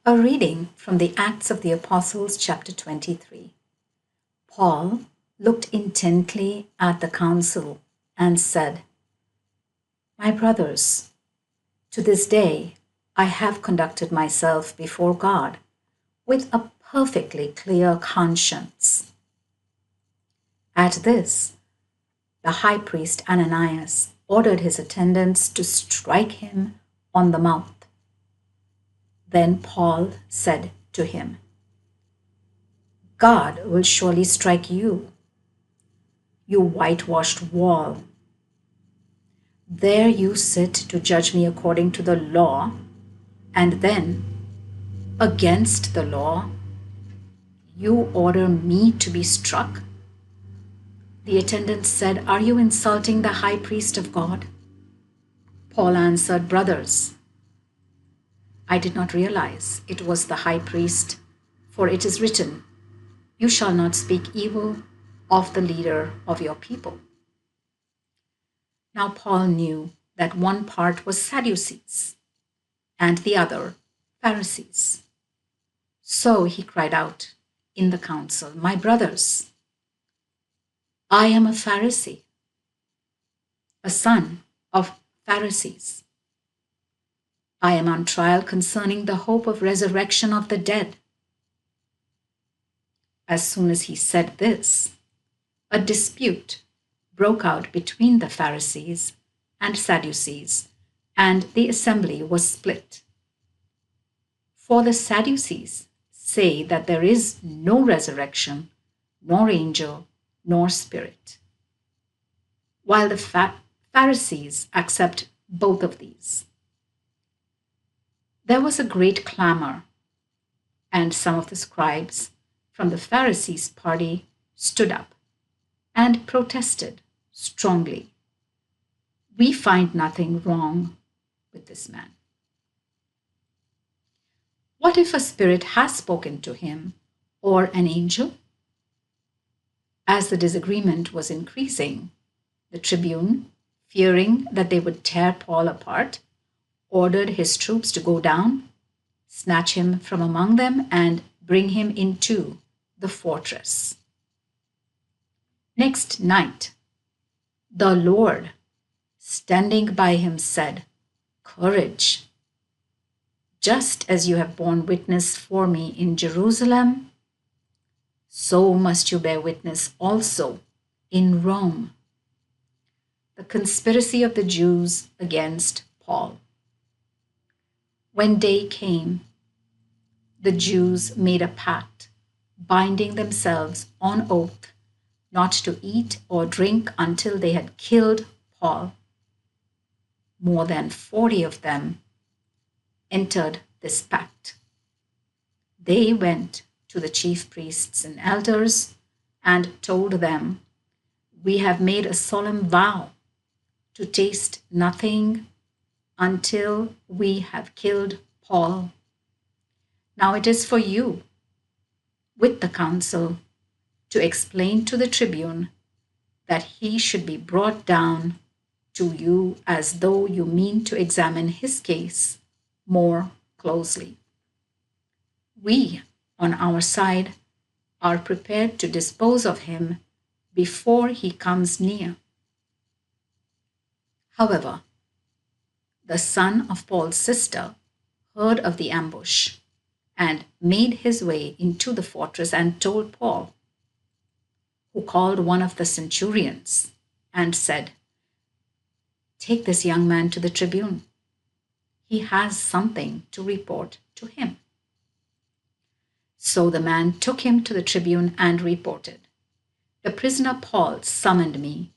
A reading from the Acts of the Apostles, chapter 23. Paul looked intently at the council and said, "My brothers, to this day I have conducted myself before God with a perfectly clear conscience." At this, the high priest Ananias ordered his attendants to strike him on the mouth. Then Paul said to him, "God will surely strike you, you whitewashed wall. There you sit to judge me according to the law, and then, against the law, you order me to be struck." The attendants said, "Are you insulting the high priest of God?" Paul answered, "Brothers, I did not realize it was the high priest, for it is written, 'You shall not speak evil of the leader of your people.'" Now Paul knew that one part was Sadducees and the other Pharisees. So he cried out in the council, "My brothers, I am a Pharisee, a son of Pharisees. I am on trial concerning the hope of resurrection of the dead." As soon as he said this, a dispute broke out between the Pharisees and Sadducees, and the assembly was split. For the Sadducees say that there is no resurrection, nor angel, nor spirit, while the Pharisees accept both of these. There was a great clamor, and some of the scribes from the Pharisees' party stood up and protested strongly, "We find nothing wrong with this man. What if a spirit has spoken to him, or an angel?" As the disagreement was increasing, the tribune, fearing that they would tear Paul apart, ordered his troops to go down, snatch him from among them, and bring him into the fortress. Next night, the Lord, standing by him, said, "Courage! Just as you have borne witness for me in Jerusalem, so must you bear witness also in Rome." The conspiracy of the Jews against Paul. When day came, the Jews made a pact, binding themselves on oath not to eat or drink until they had killed Paul. More than 40 of them entered this pact. They went to the chief priests and elders and told them, "We have made a solemn vow to taste nothing until we have killed Paul. Now it is for you, with the council, to explain to the tribune that he should be brought down to you as though you mean to examine his case more closely. We, on our side, are prepared to dispose of him before he comes near." However, the son of Paul's sister heard of the ambush and made his way into the fortress and told Paul, who called one of the centurions and said, "Take this young man to the tribune. He has something to report to him." So the man took him to the tribune and reported, "The prisoner Paul summoned me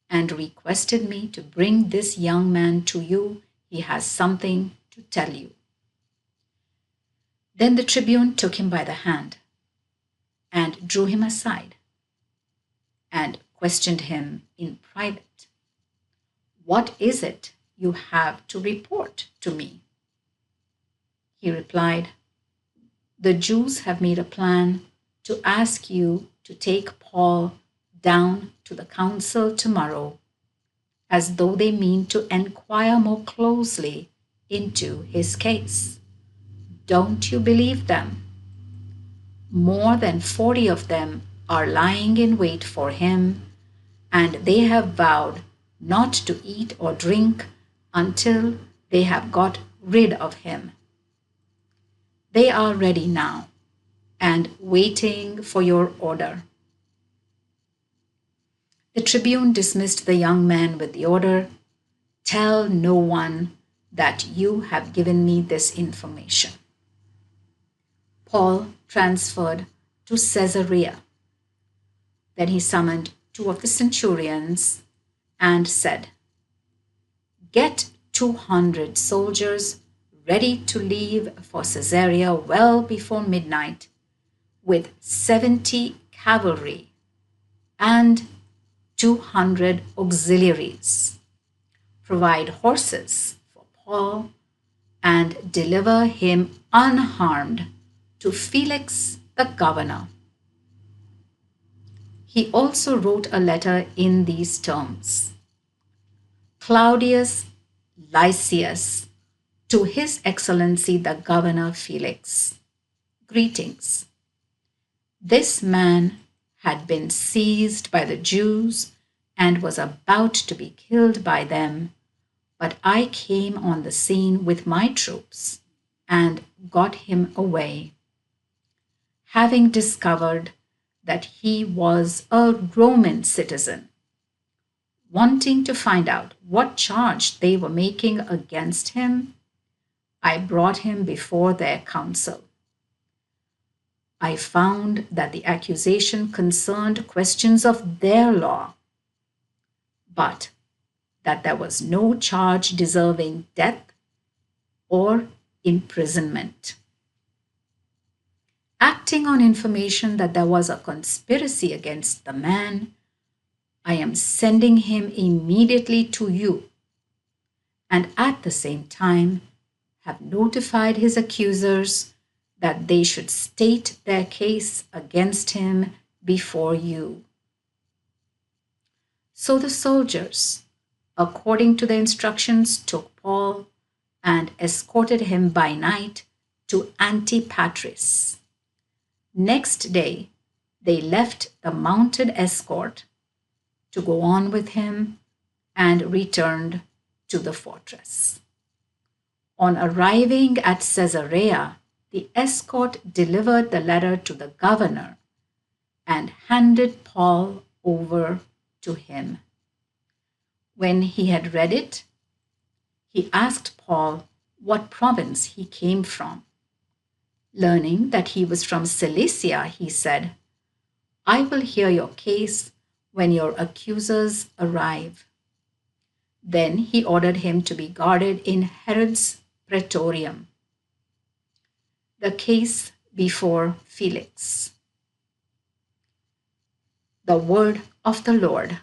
and requested me to bring this young man to you. He has something to tell you." Then the tribune took him by the hand and drew him aside and questioned him in private. "What is it you have to report to me?" He replied, "The Jews have made a plan to ask you to take Paul down to the council tomorrow, as though they mean to inquire more closely into his case. Don't you believe them? More than 40 of them are lying in wait for him, and they have vowed not to eat or drink until they have got rid of him. They are ready now and waiting for your order." The tribune dismissed the young man with the order, "Tell no one that you have given me this information." Paul transferred to Caesarea. Then he summoned 2 of the centurions and said, "Get 200 soldiers ready to leave for Caesarea well before midnight, with 70 cavalry and 200 auxiliaries. Provide horses for Paul and deliver him unharmed to Felix the governor." He also wrote a letter in these terms: "Claudius Lysias, to His Excellency the Governor Felix, greetings. This man had been seized by the Jews and was about to be killed by them, but I came on the scene with my troops and got him away, having discovered that he was a Roman citizen. Wanting to find out what charge they were making against him, I brought him before their council. I found that the accusation concerned questions of their law, but that there was no charge deserving death or imprisonment. Acting on information that there was a conspiracy against the man, I am sending him immediately to you, and at the same time have notified his accusers that they should state their case against him before you." So the soldiers, according to the instructions, took Paul and escorted him by night to Antipatris. Next day, they left the mounted escort to go on with him and returned to the fortress. On arriving at Caesarea, the escort delivered the letter to the governor and handed Paul over to him. When he had read it, he asked Paul what province he came from. Learning that he was from Cilicia, he said, "I will hear your case when your accusers arrive." Then he ordered him to be guarded in Herod's praetorium. The case before Felix. The word of the Lord.